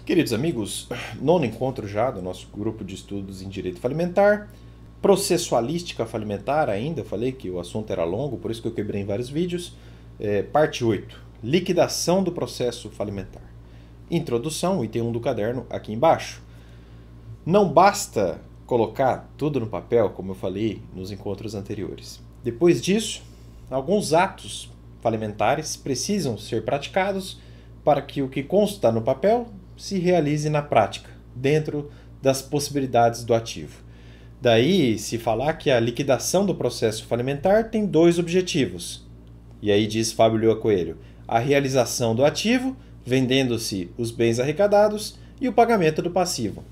Queridos amigos, nono encontro já do nosso grupo de estudos em Direito Falimentar, processualística falimentar ainda, eu falei que o assunto era longo, por isso que eu quebrei em vários vídeos. Parte 8, liquidação do processo falimentar. Introdução, item 1 do caderno, aqui embaixo. Não basta colocar tudo no papel, como eu falei nos encontros anteriores. Depois disso, alguns atos falimentares precisam ser praticados para que o que consta no papel se realize na prática, dentro das possibilidades do ativo. Daí, se falar que a liquidação do processo falimentar tem dois objetivos. E aí diz Fábio Lioa Coelho, a realização do ativo, vendendo-se os bens arrecadados, e o pagamento do passivo,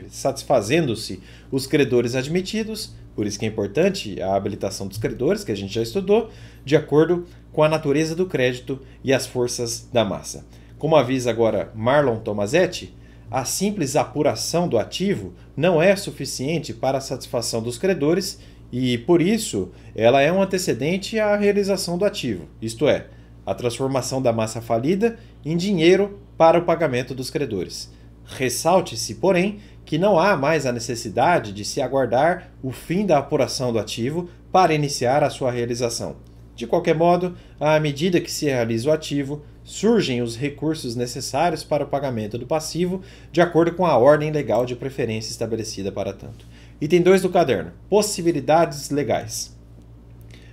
satisfazendo-se os credores admitidos, por isso que é importante a habilitação dos credores, que a gente já estudou, de acordo com a natureza do crédito e as forças da massa. Como avisa agora Marlon Tomazetti, a simples apuração do ativo não é suficiente para a satisfação dos credores e, por isso, ela é um antecedente à realização do ativo, isto é, a transformação da massa falida em dinheiro para o pagamento dos credores. Ressalte-se, porém, que não há mais a necessidade de se aguardar o fim da apuração do ativo para iniciar a sua realização. De qualquer modo, à medida que se realiza o ativo, surgem os recursos necessários para o pagamento do passivo, de acordo com a ordem legal de preferência estabelecida para tanto. Item 2 do caderno, possibilidades legais.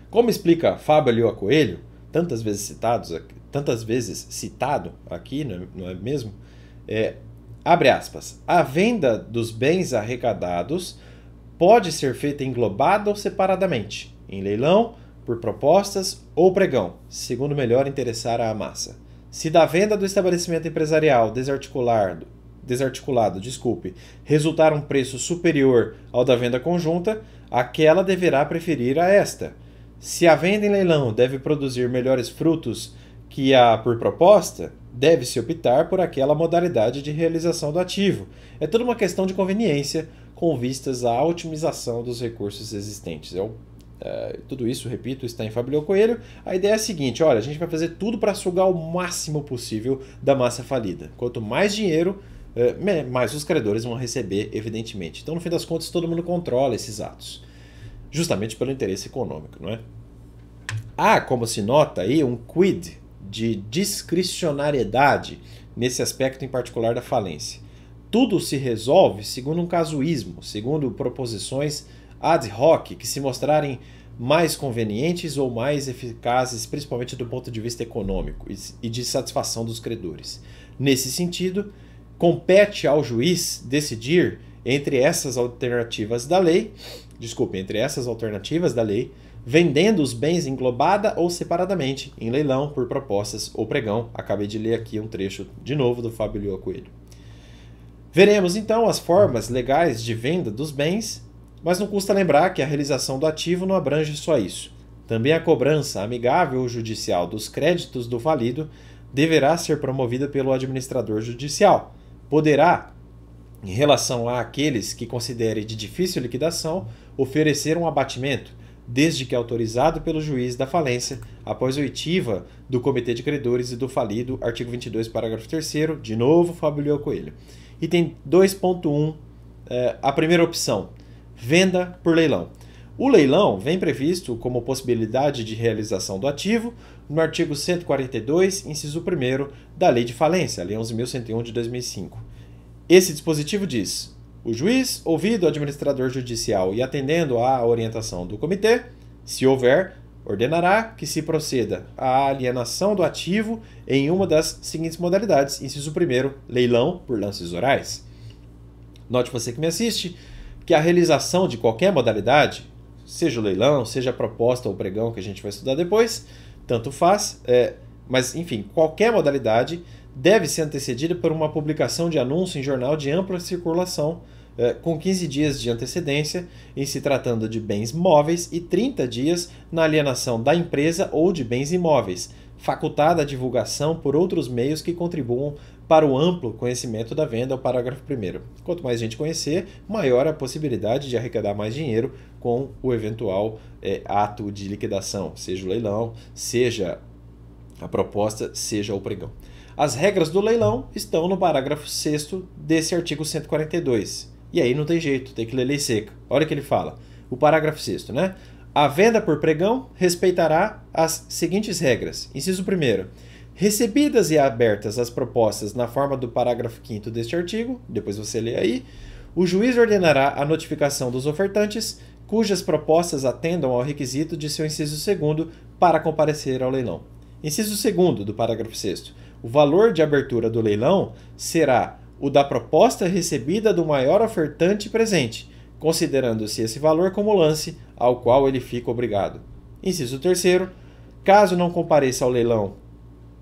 Como explica Fábio Lioa Coelho, tantas vezes citado aqui, não é mesmo? Abre aspas, a venda dos bens arrecadados pode ser feita englobada ou separadamente, em leilão, por propostas ou pregão, segundo melhor interessar à massa. Se da venda do estabelecimento empresarial desarticulado, resultar um preço superior ao da venda conjunta, aquela deverá preferir a esta. Se a venda em leilão deve produzir melhores frutos que a por proposta, deve-se optar por aquela modalidade de realização do ativo. É toda uma questão de conveniência com vistas à otimização dos recursos existentes. Tudo isso, repito, está em Fábio Lioa Coelho. A ideia é a seguinte, olha, a gente vai fazer tudo para sugar o máximo possível da massa falida. Quanto mais dinheiro, mais os credores vão receber, evidentemente. Então, no fim das contas, todo mundo controla esses atos. Justamente pelo interesse econômico, não é? Há, como se nota aí, um quid de discricionariedade nesse aspecto em particular da falência. Tudo se resolve segundo um casuísmo, segundo proposições ad hoc que se mostrarem mais convenientes ou mais eficazes, principalmente do ponto de vista econômico e de satisfação dos credores. Nesse sentido, compete ao juiz decidir entre essas alternativas da lei, vendendo os bens englobada ou separadamente, em leilão, por propostas ou pregão. Acabei de ler aqui um trecho de novo do Fábio Lioa Coelho. Veremos então as formas legais de venda dos bens, mas não custa lembrar que a realização do ativo não abrange só isso. Também a cobrança amigável ou judicial dos créditos do falido deverá ser promovida pelo administrador judicial. Poderá, em relação àqueles que considere de difícil liquidação, oferecer um abatimento, desde que autorizado pelo juiz da falência, após oitiva do Comitê de Credores e do falido, artigo 22, parágrafo 3º, de novo, Fábio Lioa Coelho. Item 2.1, a primeira opção, venda por leilão. O leilão vem previsto como possibilidade de realização do ativo no artigo 142, inciso 1º da Lei de Falência, Lei 11.101 de 2005. Esse dispositivo diz: o juiz, ouvido o administrador judicial e atendendo à orientação do comitê, se houver, ordenará que se proceda à alienação do ativo em uma das seguintes modalidades. Inciso 1º, leilão por lances orais. Note você que me assiste que a realização de qualquer modalidade, seja o leilão, seja a proposta ou pregão que a gente vai estudar depois, tanto faz, mas enfim, qualquer modalidade deve ser antecedida por uma publicação de anúncio em jornal de ampla circulação, com 15 dias de antecedência em se tratando de bens móveis e 30 dias na alienação da empresa ou de bens imóveis, facultada a divulgação por outros meios que contribuam para o amplo conhecimento da venda, ao parágrafo 1º. Quanto mais gente conhecer, maior a possibilidade de arrecadar mais dinheiro com o eventual ato de liquidação, seja o leilão, seja a proposta, seja o pregão. As regras do leilão estão no parágrafo 6º desse artigo 142. E aí não tem jeito, tem que ler lei seca. Olha o que ele fala. O parágrafo 6º, né? A venda por pregão respeitará as seguintes regras. Inciso 1º. Recebidas e abertas as propostas na forma do parágrafo 5º deste artigo, depois você lê aí, o juiz ordenará a notificação dos ofertantes cujas propostas atendam ao requisito de seu inciso 2º para comparecer ao leilão. Inciso 2º do parágrafo 6º. O valor de abertura do leilão será o da proposta recebida do maior ofertante presente, considerando-se esse valor como lance ao qual ele fica obrigado. Inciso 3º. Caso não compareça ao leilão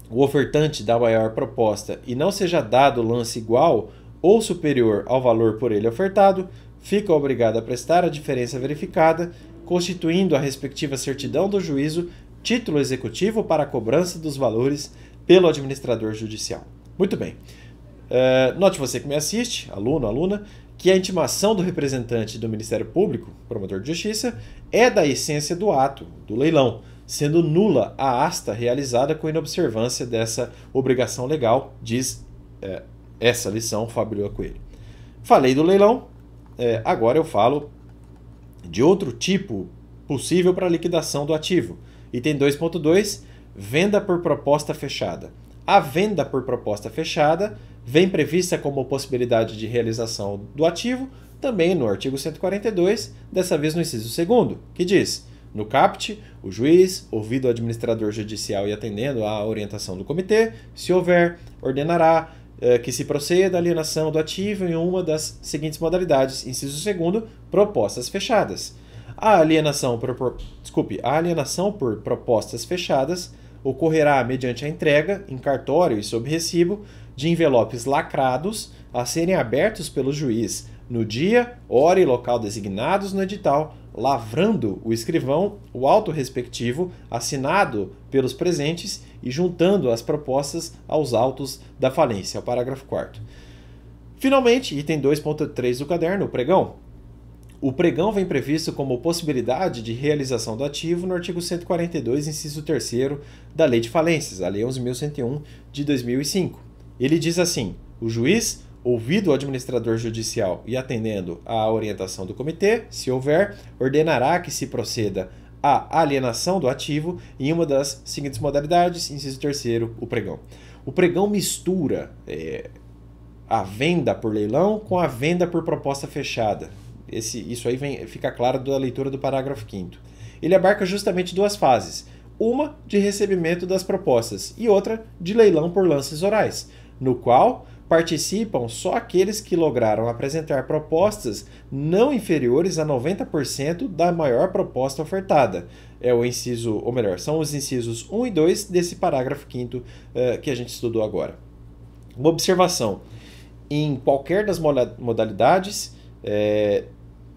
o ofertante da maior proposta e não seja dado lance igual ou superior ao valor por ele ofertado, fica obrigado a prestar a diferença verificada, constituindo a respectiva certidão do juízo título executivo para a cobrança dos valores pelo administrador judicial. Muito bem. Note você que me assiste, aluno, aluna, que a intimação do representante do Ministério Público, promotor de justiça, é da essência do ato, do leilão, sendo nula a asta realizada com inobservância dessa obrigação legal, diz essa lição Fábio Coelho. Falei do leilão, agora eu falo de outro tipo possível para liquidação do ativo. Item 2.2, venda por proposta fechada. A venda por proposta fechada vem prevista como possibilidade de realização do ativo, também no artigo 142, dessa vez no inciso 2º, que diz: no caput, o juiz, ouvido o administrador judicial e atendendo à orientação do comitê, se houver, ordenará que se proceda à alienação do ativo em uma das seguintes modalidades. Inciso 2º, propostas fechadas. A alienação por propostas fechadas ocorrerá mediante a entrega, em cartório e sob recibo, de envelopes lacrados a serem abertos pelo juiz no dia, hora e local designados no edital, lavrando o escrivão o auto respectivo assinado pelos presentes e juntando as propostas aos autos da falência. É o parágrafo 4º. Finalmente, item 2.3 do caderno, o pregão. O pregão vem previsto como possibilidade de realização do ativo no artigo 142, inciso 3º da Lei de Falências, a Lei 11.101 de 2005. Ele diz assim: o juiz, ouvido o administrador judicial e atendendo à orientação do comitê, se houver, ordenará que se proceda à alienação do ativo em uma das seguintes modalidades. Inciso 3º, o pregão. O pregão mistura a venda por leilão com a venda por proposta fechada. Isso aí fica claro da leitura do parágrafo 5º. Ele abarca justamente duas fases. Uma de recebimento das propostas e outra de leilão por lances orais, no qual participam só aqueles que lograram apresentar propostas não inferiores a 90% da maior proposta ofertada. São os incisos 1 e 2 desse parágrafo 5º que a gente estudou agora. Uma observação: em qualquer das modalidades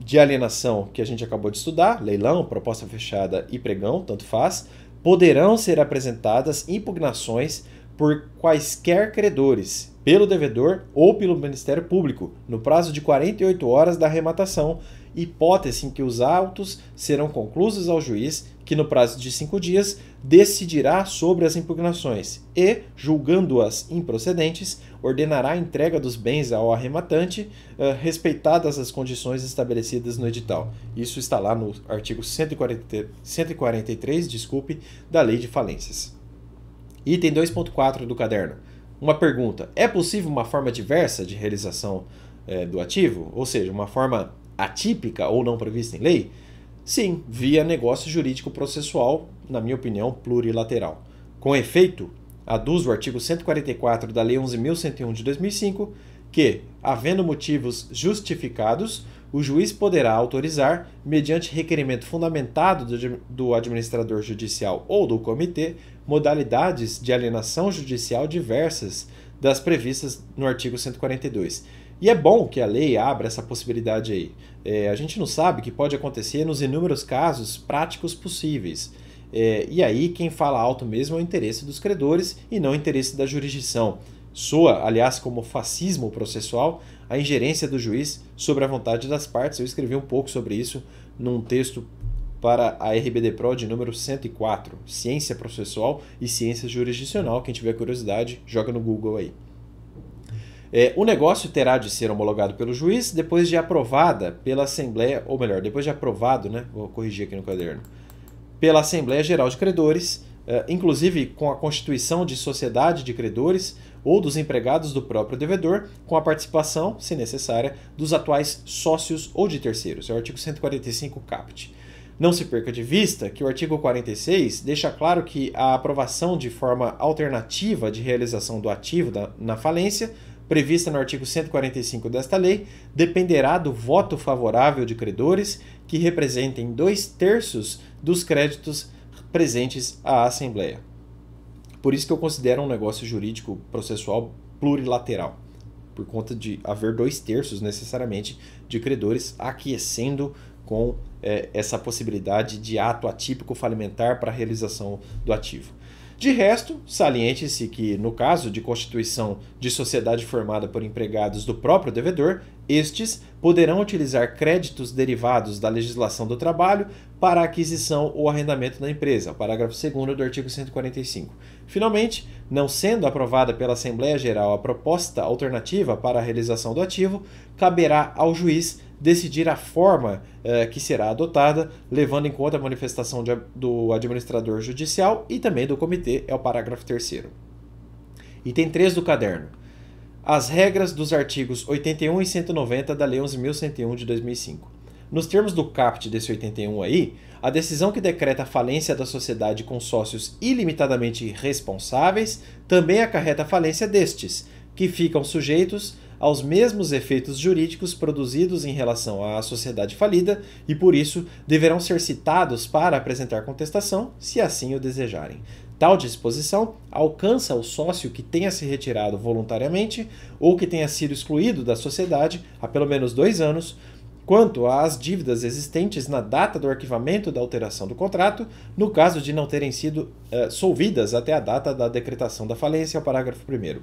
de alienação que a gente acabou de estudar, leilão, proposta fechada e pregão, tanto faz, poderão ser apresentadas impugnações por quaisquer credores, pelo devedor ou pelo Ministério Público, no prazo de 48 horas da arrematação, hipótese em que os autos serão conclusos ao juiz, que no prazo de 5 dias decidirá sobre as impugnações e, julgando-as improcedentes, ordenará a entrega dos bens ao arrematante, respeitadas as condições estabelecidas no edital. Isso está lá no artigo 143, da Lei de Falências. Item 2.4 do caderno. Uma pergunta: é possível uma forma diversa de realização do ativo? Ou seja, uma forma atípica ou não prevista em lei? Sim, via negócio jurídico processual, na minha opinião, plurilateral. Com efeito, aduz o artigo 144 da Lei 11.101 de 2005 que, havendo motivos justificados, o juiz poderá autorizar, mediante requerimento fundamentado do administrador judicial ou do comitê, modalidades de alienação judicial diversas das previstas no artigo 142. E é bom que a lei abra essa possibilidade aí. A gente não sabe o que pode acontecer nos inúmeros casos práticos possíveis. E aí quem fala alto mesmo é o interesse dos credores e não o interesse da jurisdição. Soa, aliás, como fascismo processual, a ingerência do juiz sobre a vontade das partes. Eu escrevi um pouco sobre isso num texto para a RBD-PRO de número 104, Ciência Processual e Ciência Jurisdicional. Quem tiver curiosidade, joga no Google aí. O negócio terá de ser homologado pelo juiz depois de aprovada pela Assembleia, ou melhor, depois de aprovado, né? Vou corrigir aqui no caderno, pela Assembleia Geral de Credores, inclusive com a constituição de sociedade de credores ou dos empregados do próprio devedor, com a participação, se necessária, dos atuais sócios ou de terceiros. É o artigo 145 caput. Não se perca de vista que o artigo 46 deixa claro que a aprovação de forma alternativa de realização do ativo na falência, prevista no artigo 145 desta lei, dependerá do voto favorável de credores que representem 2/3 dos créditos presentes à Assembleia. Por isso que eu considero um negócio jurídico processual plurilateral, por conta de haver 2/3 necessariamente de credores aquecendo com essa possibilidade de ato atípico falimentar para a realização do ativo. De resto, saliente-se que, no caso de constituição de sociedade formada por empregados do próprio devedor, estes poderão utilizar créditos derivados da legislação do trabalho para a aquisição ou arrendamento da empresa, parágrafo 2º do artigo 145. Finalmente, não sendo aprovada pela Assembleia Geral a proposta alternativa para a realização do ativo, caberá ao juiz decidir a forma que será adotada, levando em conta a manifestação do administrador judicial e também do comitê, é o parágrafo 3º. Item 3 do caderno. As regras dos artigos 81 e 190 da Lei 11.101 de 2005. Nos termos do caput desse 81 aí, a decisão que decreta a falência da sociedade com sócios ilimitadamente responsáveis também acarreta a falência destes, que ficam sujeitos aos mesmos efeitos jurídicos produzidos em relação à sociedade falida e, por isso, deverão ser citados para apresentar contestação, se assim o desejarem. Tal disposição alcança o sócio que tenha se retirado voluntariamente ou que tenha sido excluído da sociedade há pelo menos 2 anos, quanto às dívidas existentes na data do arquivamento da alteração do contrato, no caso de não terem sido solvidas até a data da decretação da falência, é o parágrafo 1º.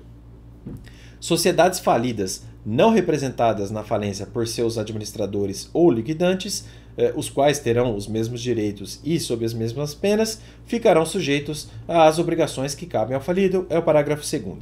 Sociedades falidas não representadas na falência por seus administradores ou liquidantes, os quais terão os mesmos direitos e sob as mesmas penas, ficarão sujeitos às obrigações que cabem ao falido, é o parágrafo 2º.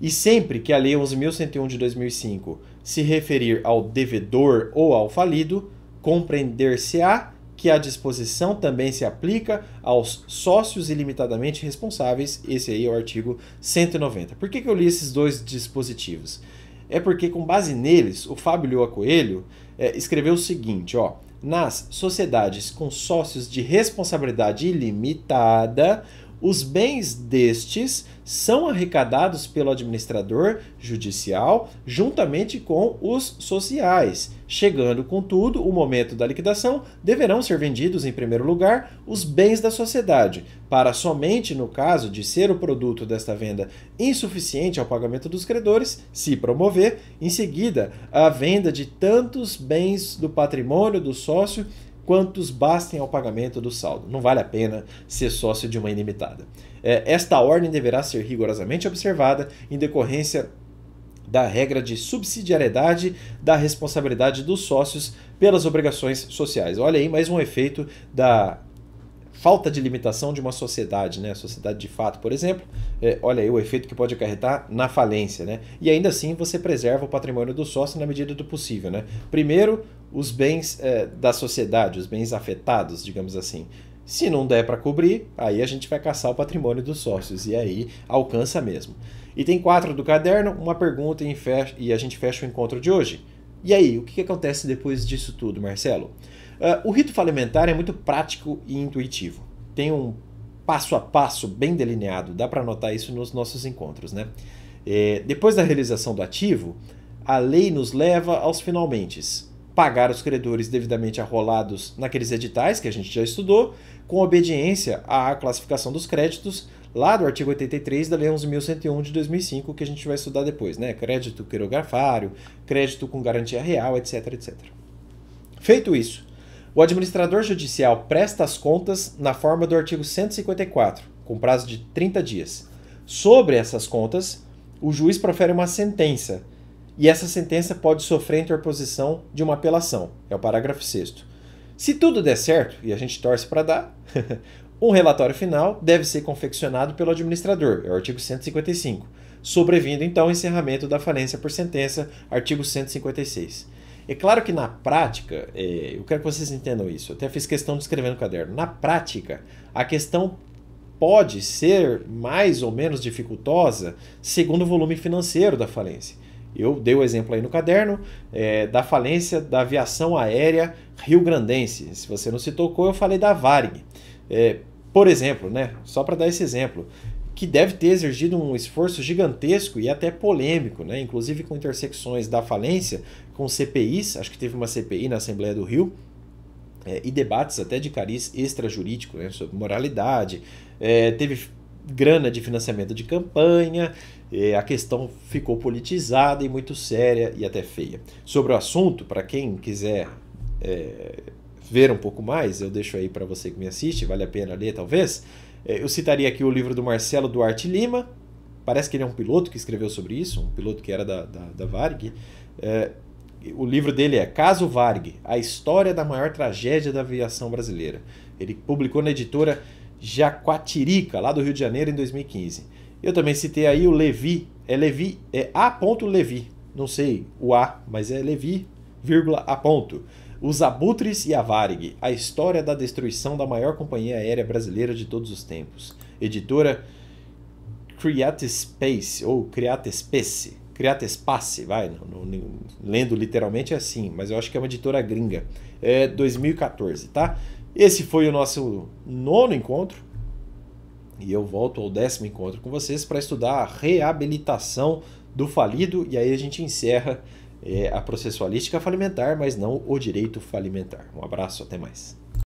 E sempre que a Lei 11.101 de 2005 se referir ao devedor ou ao falido, compreender-se-á que a disposição também se aplica aos sócios ilimitadamente responsáveis. Esse aí é o artigo 190. Por que eu li esses 2 dispositivos? É porque, com base neles, o Fábio Lioa Coelho escreveu o seguinte, ó: nas sociedades com sócios de responsabilidade ilimitada, os bens destes são arrecadados pelo administrador judicial juntamente com os sociais. Chegando, contudo, o momento da liquidação, deverão ser vendidos, em primeiro lugar, os bens da sociedade, para somente no caso de ser o produto desta venda insuficiente ao pagamento dos credores, se promover, em seguida, a venda de tantos bens do patrimônio do sócio quantos bastem ao pagamento do saldo. Não vale a pena ser sócio de uma ilimitada. Esta ordem deverá ser rigorosamente observada em decorrência da regra de subsidiariedade da responsabilidade dos sócios pelas obrigações sociais. Olha aí mais um efeito da falta de limitação de uma sociedade, né? Sociedade de fato, por exemplo, olha aí o efeito que pode acarretar na falência, né? E ainda assim você preserva o patrimônio do sócio na medida do possível, né? Primeiro, os bens da sociedade, os bens afetados, digamos assim. Se não der para cobrir, aí a gente vai caçar o patrimônio dos sócios e aí alcança mesmo. Item 4 do caderno, uma pergunta e a gente fecha o encontro de hoje. E aí, o que acontece depois disso tudo, Marcelo? O rito falimentar é muito prático e intuitivo. Tem um passo a passo bem delineado, dá para anotar isso nos nossos encontros, né? Depois da realização do ativo, a lei nos leva aos finalmentes. Pagar os credores devidamente arrolados naqueles editais que a gente já estudou, com obediência à classificação dos créditos, lá do artigo 83 da Lei 11.101 de 2005, que a gente vai estudar depois, né? Crédito quirografário, crédito com garantia real, etc, etc. Feito isso, o administrador judicial presta as contas na forma do artigo 154, com prazo de 30 dias. Sobre essas contas, o juiz profere uma sentença, e essa sentença pode sofrer a interposição de uma apelação, é o parágrafo 6º. Se tudo der certo, e a gente torce para dar, um relatório final deve ser confeccionado pelo administrador, é o artigo 155, sobrevindo então o encerramento da falência por sentença, artigo 156. É claro que na prática, eu quero que vocês entendam isso, eu até fiz questão de escrever no caderno, na prática a questão pode ser mais ou menos dificultosa segundo o volume financeiro da falência. Eu dei o exemplo aí no caderno da falência da aviação aérea rio-grandense. Se você não se tocou, eu falei da Varig. Por exemplo, né, só para dar esse exemplo, que deve ter exigido um esforço gigantesco e até polêmico, né, inclusive com intersecções da falência com CPIs, acho que teve uma CPI na Assembleia do Rio, e debates até de cariz extrajurídico, né, sobre moralidade, teve grana de financiamento de campanha, a questão ficou politizada e muito séria e até feia. Sobre o assunto, para quem quiser ver um pouco mais, eu deixo aí para você que me assiste, vale a pena ler talvez, eu citaria aqui o livro do Marcelo Duarte Lima, parece que ele é um piloto que escreveu sobre isso, um piloto que era da Varig. O livro dele é Caso Varig, a história da maior tragédia da aviação brasileira. Ele publicou na editora Jaguatirica, lá do Rio de Janeiro, em 2015. Eu também citei aí o Levi, A. Levi, não sei o A, mas é Levi, A. Os Abutres e a Varig, a história da destruição da maior companhia aérea brasileira de todos os tempos. Editora Createspace, ou Createspace, vai, lendo literalmente é assim, mas eu acho que é uma editora gringa. 2014, tá? Esse foi o nosso 9º encontro, e eu volto ao 10º encontro com vocês para estudar a reabilitação do falido, e aí a gente encerra a processualística falimentar, mas não o direito falimentar. Um abraço, até mais.